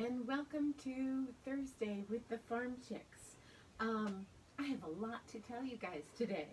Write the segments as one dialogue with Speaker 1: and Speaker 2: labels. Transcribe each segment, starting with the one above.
Speaker 1: and welcome to Thursday with the Farm Chicks. I have a lot to tell you guys today.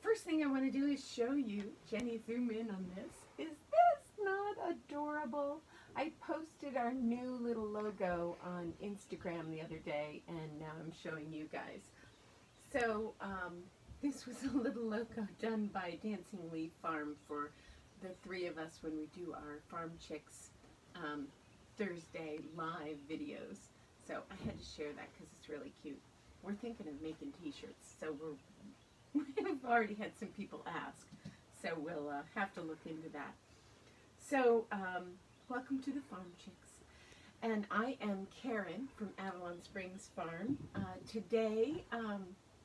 Speaker 1: First thing I want to do is show you, Jenny, zoom in on this. Is this not adorable? I posted our new little logo on Instagram the other day, and now I'm showing you guys. So this was a little logo done by Dancing Leaf Farm for the three of us when we do our Farm Chicks Thursday live videos. So I had to share that because it's really cute. We're thinking of making t-shirts, so we've already had some people ask, so we'll have to look into that. So welcome to the Farm Chicks, and I am Karen from Avalon Springs Farm. Today,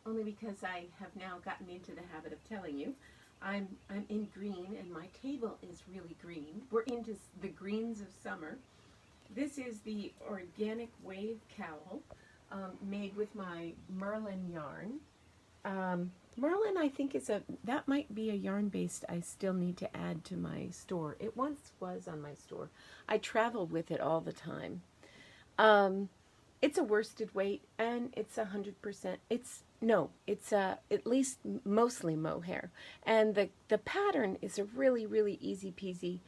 Speaker 1: only because I have now gotten into the habit of telling you, I'm in green, and my table is really green. We're into the greens of summer. This is the organic wave cowl made with my Merlin yarn. Merlin, I think, that might be a yarn base I still need to add to my store. It once was on my store. I travel with it all the time. It's a worsted weight, and it's 100%. It's at least mostly mohair, and the pattern is a really, really easy peasy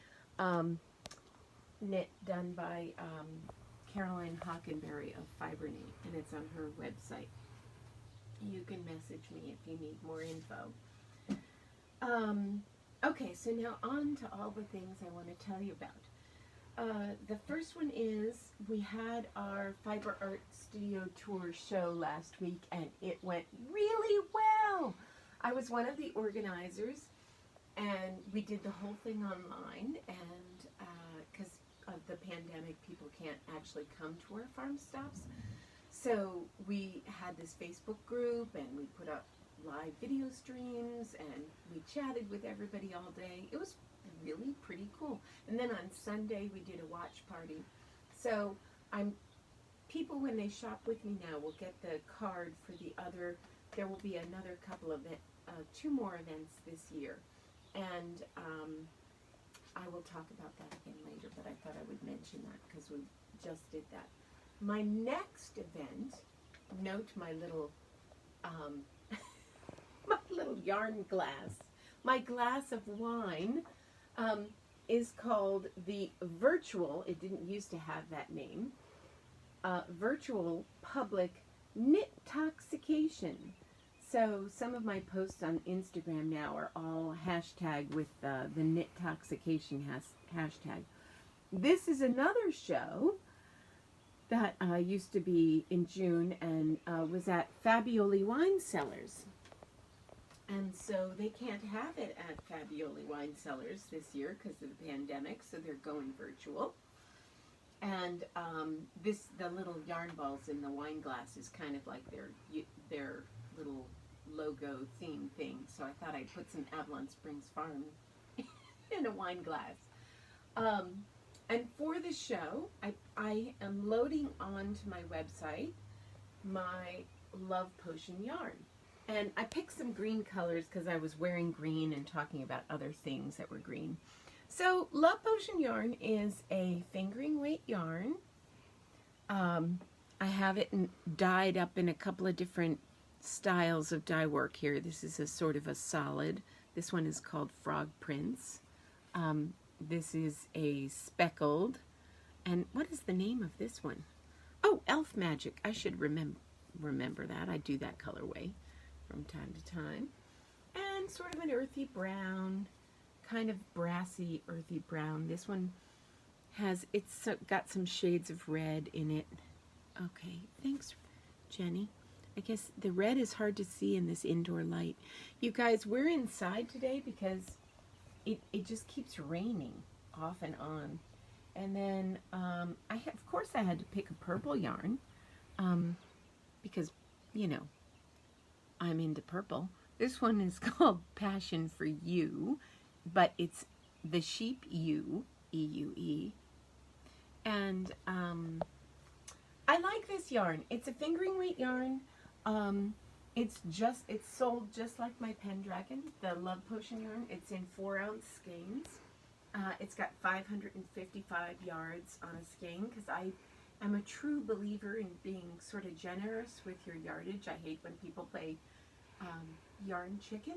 Speaker 1: knit done by Caroline Hockenberry of Fibronate, and it's on her website. You can message me if you need more info. Okay, so now on to all the things I want to tell you about. The first one is we had our Fiber Art Studio Tour show last week, and it went really well. I was one of the organizers, and we did the whole thing online, and because of the pandemic, people can't actually come to our farm stops. So we had this Facebook group, and we put up live video streams, and we chatted with everybody all day. It was really pretty cool. And then on Sunday we did a watch party. So people, when they shop with me now, will get the card for the other. There will be another couple of two more events this year, and I will talk about that again later, but I thought I would mention that because we just did that. My next event, note my little my little yarn glass. My glass of wine is called the Virtual, it didn't used to have that name, Virtual Public Knitoxication. So some of my posts on Instagram now are all hashtag with the Knitoxication hashtag. This is another show that used to be in June and was at Fabioli Wine Cellars. And so they can't have it at Fabioli Wine Cellars this year because of the pandemic, so they're going virtual. And the little yarn balls in the wine glass is kind of like their little logo theme thing. So I thought I'd put some Avalon Springs Farm in a wine glass. And for the show, I am loading onto my website my Love Potion yarn. And I picked some green colors because I was wearing green and talking about other things that were green. So Love Potion yarn is a fingering weight yarn. I have it dyed up in a couple of different styles of dye work here. This is a sort of a solid. This one is called Frog Prince. This is a speckled. And what is the name of this one? Oh, Elf Magic. I should remember that. I do that colorway from time to time. And sort of an earthy brown, kind of brassy earthy brown. This one it's got some shades of red in it. Okay, thanks, Jenny. I guess the red is hard to see in this indoor light. You guys, we're inside today because it just keeps raining off and on. And then of course I had to pick a purple yarn because, you know, I'm into purple. This one is called Passion for You, but it's the sheep ewe, E-U-E. And I like this yarn. It's a fingering weight yarn. It's sold just like my Pendragon, the Love Potion yarn. It's in 4-ounce skeins. It's got 555 yards on a skein because I'm a true believer in being sort of generous with your yardage. I hate when people play yarn chicken.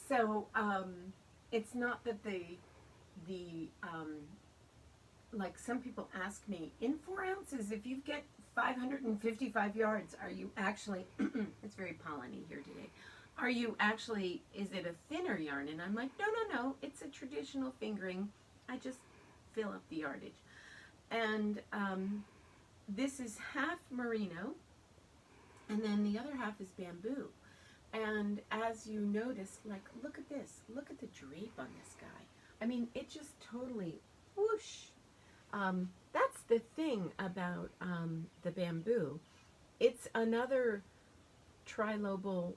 Speaker 1: So it's not that like some people ask me, in 4 ounces, if you get 555 yards, are you actually, it's very polleny here today, are you actually, is it a thinner yarn? And I'm like, no, it's a traditional fingering. I just fill up the yardage. And this is half merino, and then the other half is bamboo. And as you notice, like, look at this. Look at the drape on this guy. I mean, it just totally whoosh. That's the thing about the bamboo. It's another trilobal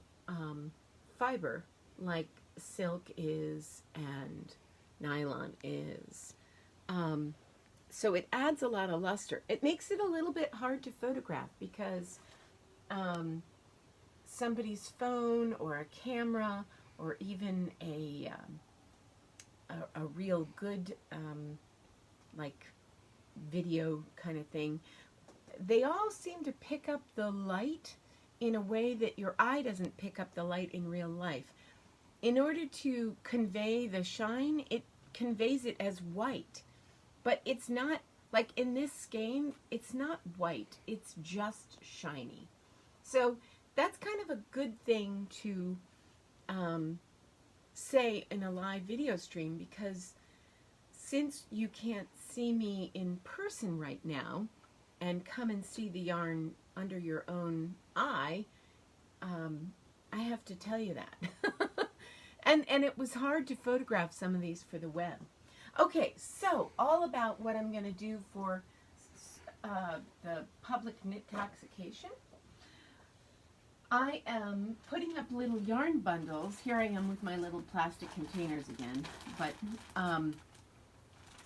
Speaker 1: fiber, like silk is and nylon is. So it adds a lot of luster. It makes it a little bit hard to photograph because somebody's phone or a camera or even a real good like video kind of thing, they all seem to pick up the light in a way that your eye doesn't pick up the light in real life. In order to convey the shine, it conveys it as white, but it's not, like in this skein, it's not white, it's just shiny. So that's kind of a good thing to say in a live video stream, because since you can't see me in person right now and come and see the yarn under your own eye, I have to tell you that. and it was hard to photograph some of these for the web. Okay, so all about what I'm going to do for the public Knitoxication. I am putting up little yarn bundles. Here I am with my little plastic containers again. But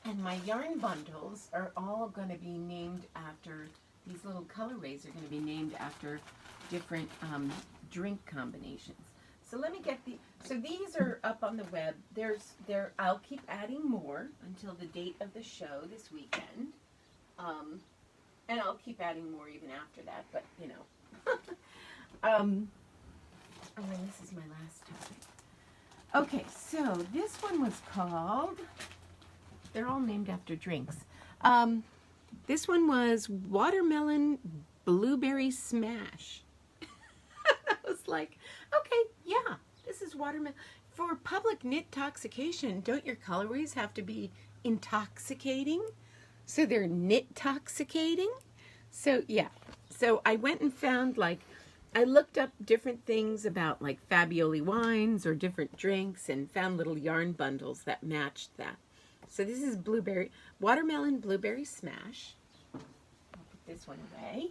Speaker 1: and my yarn bundles are all going to be named after, these little colorways are going to be named after different drink combinations. So let me get so these are up on the web. I'll keep adding more until the date of the show this weekend. And I'll keep adding more even after that, but you know. And then this is my last topic. Okay, so this one was called, they're all named after drinks. This one was Watermelon Blueberry Smash. I was like, okay, yeah, this is watermelon. For public Knitoxication, don't your colorways have to be intoxicating? So they're Knitoxicating? So yeah, so I went and found, like, I looked up different things about like Fabioli wines or different drinks and found little yarn bundles that matched that. So this is Watermelon Blueberry Smash. I'll put this one away.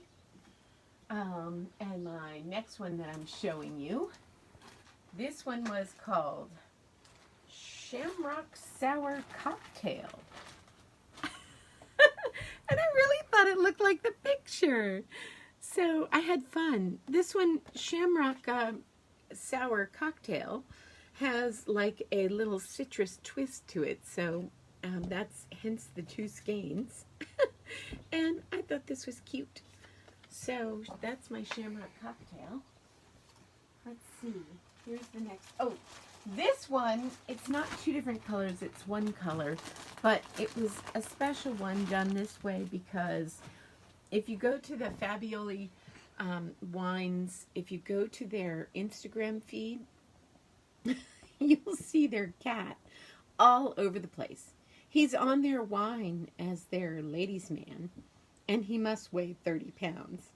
Speaker 1: And my next one that I'm showing you, this one was called Shamrock Sour Cocktail. And I really thought it looked like the picture. So I had fun. This one, Shamrock Sour Cocktail, has like a little citrus twist to it. So that's hence the 2 skeins. And I thought this was cute. So that's my Shamrock Cocktail. Let's see. Here's the next. Oh, this one, it's not 2 different colors. It's 1 color. But it was a special one done this way because if you go to the Fabioli wines, if you go to their Instagram feed, you'll see their cat all over the place. He's on their wine as their ladies' man, and he must weigh 30 pounds.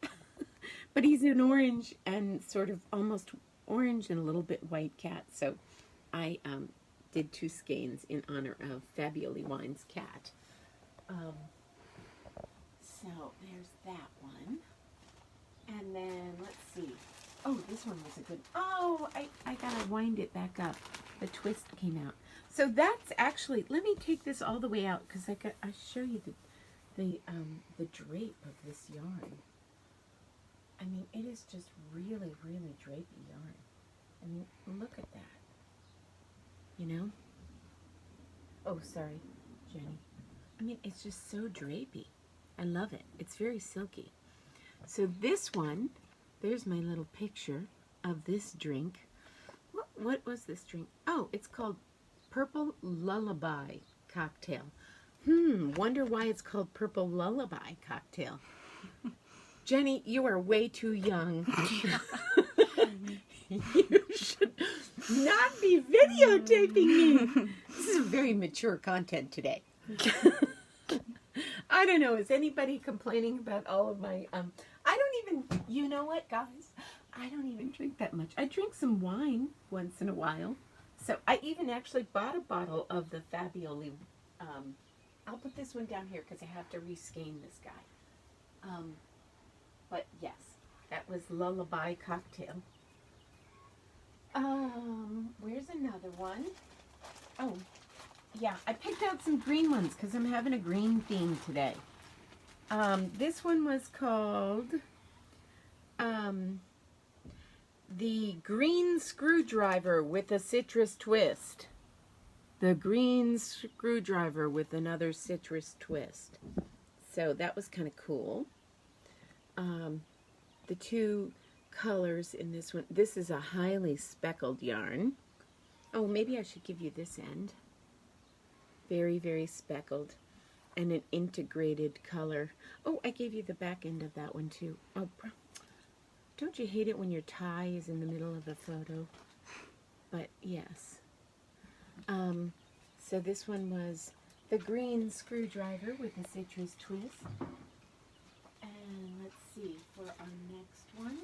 Speaker 1: But he's an orange and sort of almost orange and a little bit white cat. So I did 2 skeins in honor of Fabioli Wine's cat. So there's that one. And then let's see. Oh, this one was a good. Oh, I gotta wind it back up. The twist came out. So that's actually. Let me take this all the way out because I show you the drape of this yarn. I mean, it is just really, really drapey yarn. I mean, look at that. You know? Oh, sorry, Jenny. I mean, it's just so drapey. I love it. It's very silky. So this one, there's my little picture of this drink. What was this drink? Oh, it's called Purple Lullaby Cocktail. Wonder why it's called Purple Lullaby Cocktail. Jenny, you are way too young. You should not be videotaping me. This is very mature content today. I don't know. Is anybody complaining about all of my... I don't even... You know what, guys? I don't even drink that much. I drink some wine once in a while. So I even actually bought a bottle of the Fabioli. I'll put this one down here because I have to reskein this guy. But yes, that was Lullaby Cocktail. Where's another one? Oh, yeah, I picked out some green ones because I'm having a green theme today. This one was called the Green Screwdriver with a Citrus Twist. The Green Screwdriver with another citrus twist. So that was kind of cool. The two colors in this one. This is a highly speckled yarn. Oh, maybe I should give you this end. Very, very speckled. And an integrated color. Oh, I gave you the back end of that one too. Oh, don't you hate it when your tie is in the middle of a photo? But yes. So this one was the Green Screwdriver with a citrus twist. And let's see, for our next one.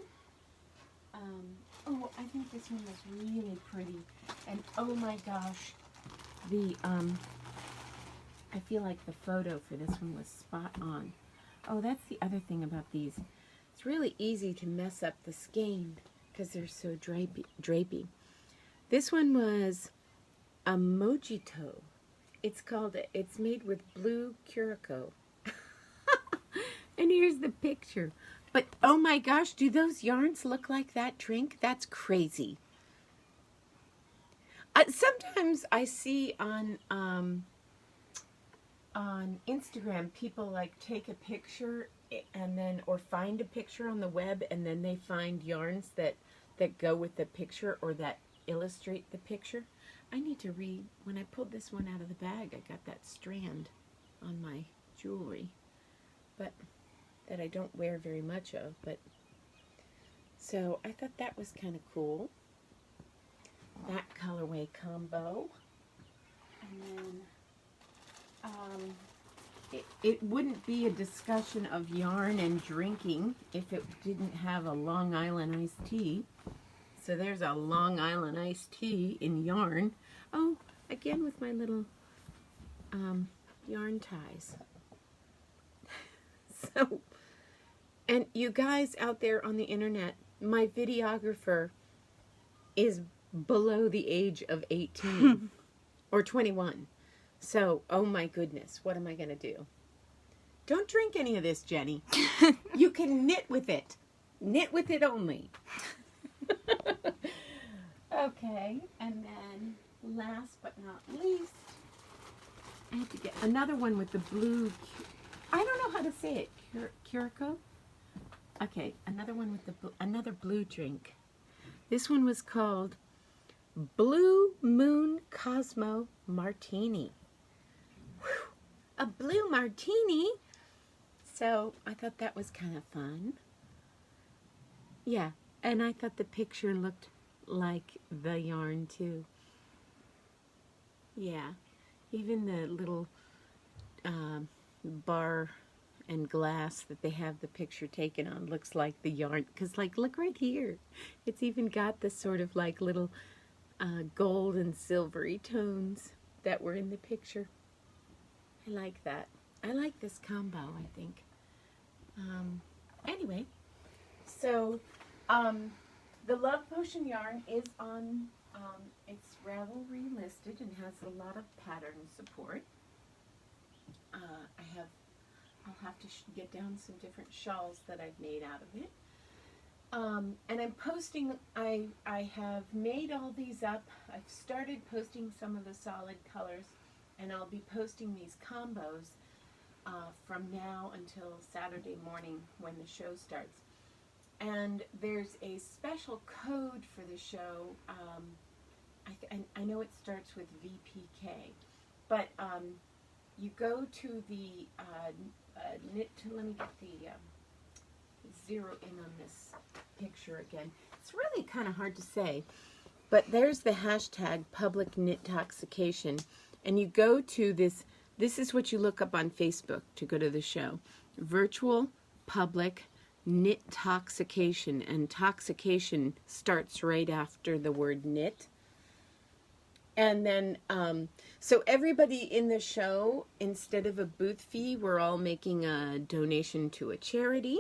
Speaker 1: Oh, I think this one was really pretty. And oh my gosh, I feel like the photo for this one was spot on. Oh, that's the other thing about these. It's really easy to mess up the skein because they're so drapey. This one was a mojito. It's made with blue curacoa. And here's the picture. But oh my gosh, do those yarns look like that drink? That's crazy. Sometimes I see on Instagram people like take a picture and then, or find a picture on the web and then they find yarns that go with the picture or that illustrate the picture. I need to read. When I pulled this one out of the bag, I got that strand on my jewelry, but that I don't wear very much of. But so I thought that was kind of cool. That colorway combo, and then it wouldn't be a discussion of yarn and drinking if it didn't have a Long Island iced tea. So there's a Long Island iced tea in yarn. Oh, again with my little yarn ties. So, and you guys out there on the internet, my videographer is below the age of 18 or 21. So, oh my goodness, what am I going to do? Don't drink any of this, Jenny. You can knit with it. Knit with it only. Okay, and then last but not least, I have to get another one with the blue, I don't know how to say it, curacoa? Okay, another one with another blue drink. This one was called Blue Moon Cosmo Martini. Whew, a blue martini. So I thought that was kind of fun. Yeah, and I thought the picture looked like the yarn too. Yeah, even the little bar and glass that they have the picture taken on looks like the yarn. Because, like, look right here. It's even got the sort of, like, little gold and silvery tones that were in the picture. I like that. I like this combo, I think. Anyway, so the Love Potion yarn is on, it's Ravelry listed and has a lot of pattern support. I'll have to get down some different shawls that I've made out of it. And I'm posting, I have made all these up. I've started posting some of the solid colors, and I'll be posting these combos from now until Saturday morning when the show starts. And there's a special code for the show. I know it starts with VPK, but you go to the knit. Let me get the zero in on this picture again. It's really kind of hard to say, but there's the hashtag public Knitoxication, and you go to this. This is what you look up on Facebook to go to the show. Virtual public Knitoxication, and toxication starts right after the word knit. And then, so everybody in the show, instead of a booth fee, we're all making a donation to a charity,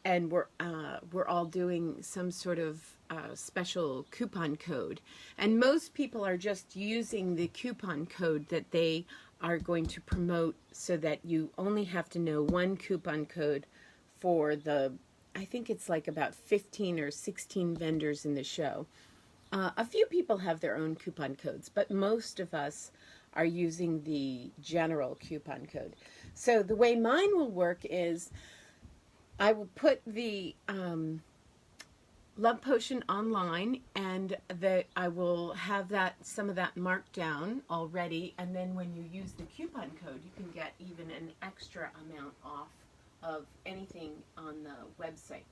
Speaker 1: and we're all doing some sort of special coupon code. And most people are just using the coupon code that they are going to promote, so that you only have to know one coupon code for the, I think it's like about 15 or 16 vendors in the show. A few people have their own coupon codes, but most of us are using the general coupon code. So the way mine will work is I will put the Love Potion online, and I will have some of that marked down already, and then when you use the coupon code, you can get even an extra amount off of anything on the website.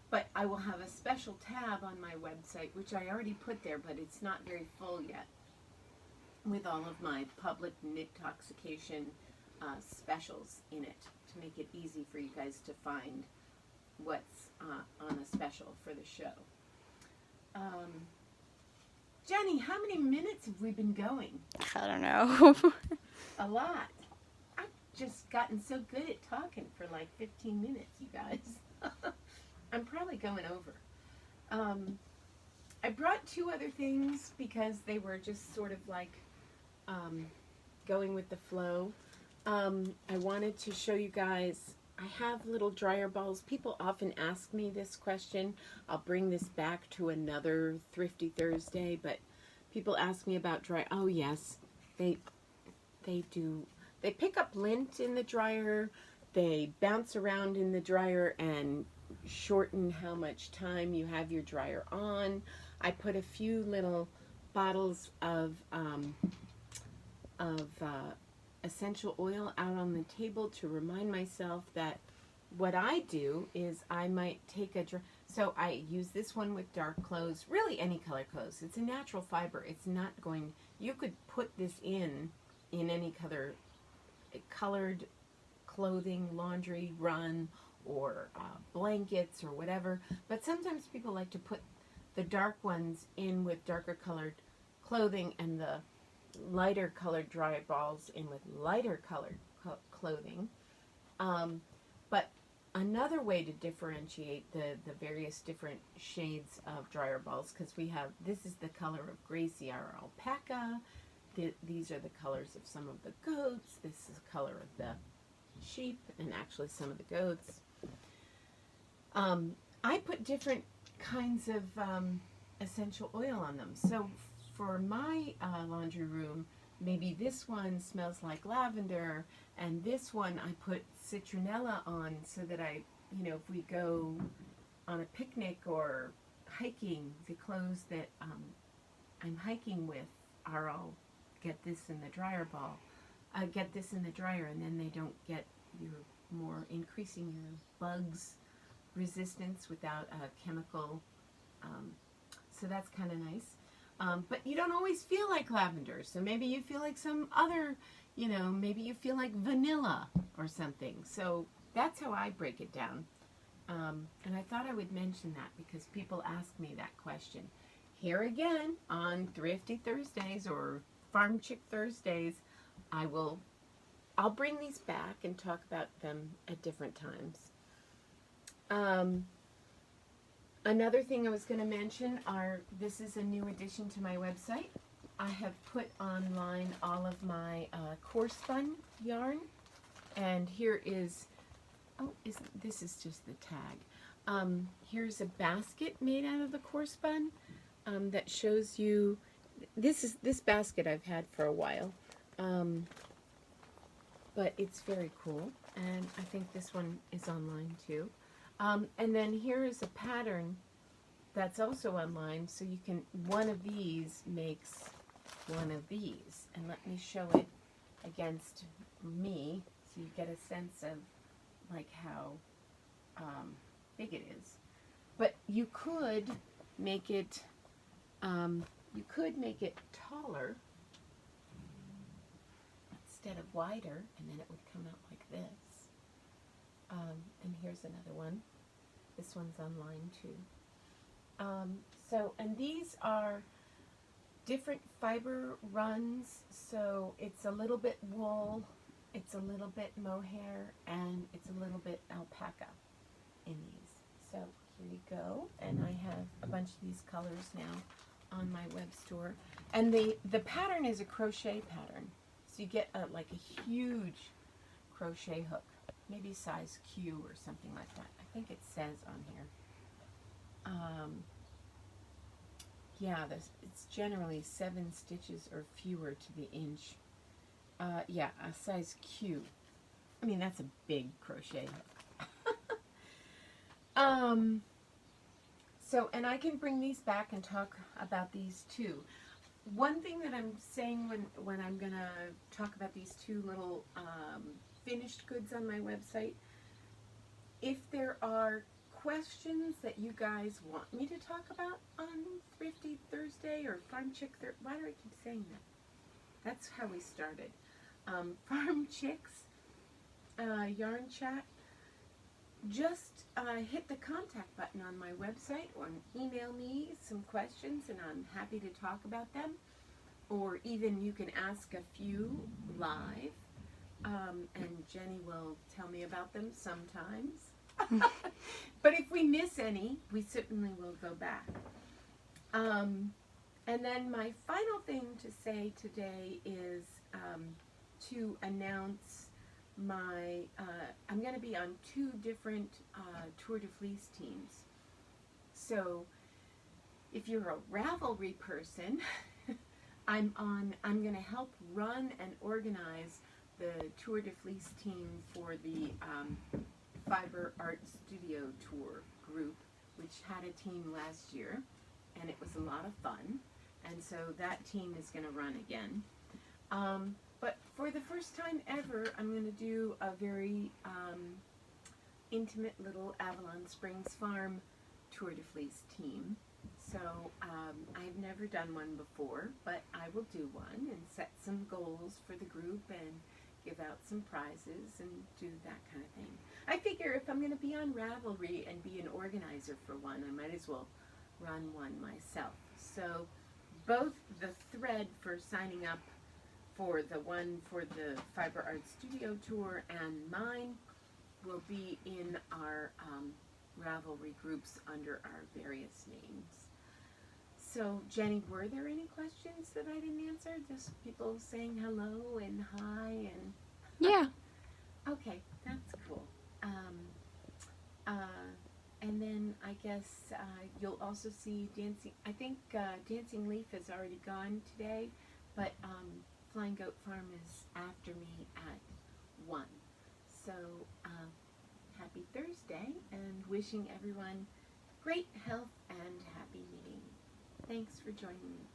Speaker 1: But I will have a special tab on my website, which I already put there, but it's not very full yet, with all of my public Knitoxication specials in it, to make it easy for you guys to find what's on a special for the show. Jenny, how many minutes have we been going?
Speaker 2: I don't know.
Speaker 1: A lot. I've just gotten so good at talking for like 15 minutes, you guys. I'm probably going over. I brought two other things because they were just sort of like going with the flow. I wanted to show you guys, I have little dryer balls. People often ask me this question. I'll bring this back to another Thrifty Thursday, but people ask me about oh yes, they do. They pick up lint in the dryer, they bounce around in the dryer and shorten how much time you have your dryer on. I put a few little bottles of essential oil out on the table to remind myself that what I do is I might take so I use this one with dark clothes, really any color clothes. It's a natural fiber. It's not going, you could put this in any colored clothing, laundry, run, or blankets or whatever, but sometimes people like to put the dark ones in with darker colored clothing and the lighter colored dryer balls in with lighter colored clothing. But another way to differentiate the various different shades of dryer balls, because we have, this is the color of Gracie, our alpaca, these are the colors of some of the goats, this is the color of the sheep, and actually some of the goats. I put different kinds of essential oil on them. So for my laundry room, maybe this one smells like lavender, and this one I put citronella on so that if we go on a picnic or hiking, the clothes that I'm hiking with are all get this in the dryer ball. Get this in the dryer, and then they don't get increasing your bugs resistance without a chemical, so that's kind of nice. But you don't always feel like lavender, so maybe you feel like some other, maybe you feel like vanilla or something. So that's how I break it down. And I thought I would mention that because people ask me that question. Here again, on Thrifty Thursdays or Farm Chick Thursdays, I'll bring these back and talk about them at different times. Another thing I was going to mention this is a new addition to my website. I have put online all of my core spun yarn, and here is, this is just the tag. Here's a basket made out of the core spun that shows you, this basket I've had for a while. but it's very cool, and I think this one is online too. And then here is a pattern that's also online, so you can, one of these makes one of these. And let me show it against me so you get a sense of like how big it is. But you could make it taller instead of wider, and then it would come out like this. And here's another one. This one's online too. And these are different fiber runs, so it's a little bit wool, it's a little bit mohair, and it's a little bit alpaca in these. So here you go, and I have a bunch of these colors now on my web store. And the pattern is a crochet pattern, so you get like a huge crochet hook, maybe size Q or something like that. I think it says on here. Yeah, it's generally 7 stitches or fewer to the inch. Yeah, a size Q. I mean, that's a big crochet hook. So, and I can bring these back and talk about these too. One thing that I'm saying when I'm going to talk about these two little finished goods on my website, if there are questions that you guys want me to talk about on Thrifty Thursday or Farm Chick Thursday, why do I keep saying that? That's how we started. Farm Chicks Yarn Chat, just hit the contact button on my website or email me some questions and I'm happy to talk about them. Or even you can ask a few live, and Jenny will tell me about them sometimes. But if we miss any, we certainly will go back. And then my final thing to say today is to announce my, I'm going to be on 2 different Tour de Fleece teams. So if you're a Ravelry person, I'm going to help run and organize the Tour de Fleece team for the Fiber Art Studio Tour group, which had a team last year, and it was a lot of fun, and so that team is going to run again. But for the first time ever, I'm going to do a very intimate little Avalon Springs Farm Tour de Fleece team. So I've never done one before, but I will do one and set some goals for the group and give out some prizes and do that kind of thing. I figure if I'm going to be on Ravelry and be an organizer for one, I might as well run one myself. So both the thread for signing up for the one for the Fiber Art Studio Tour and mine will be in our Ravelry groups under our various names. So, Jenny, were there any questions that I didn't answer? Just people saying hello and hi and...
Speaker 2: Yeah.
Speaker 1: Okay, that's cool. And then I guess you'll also see Dancing... I think Dancing Leaf is already gone today, but Flying Goat Farm is after me at 1. So, happy Thursday and wishing everyone great health and happy knitting. Thanks for joining me.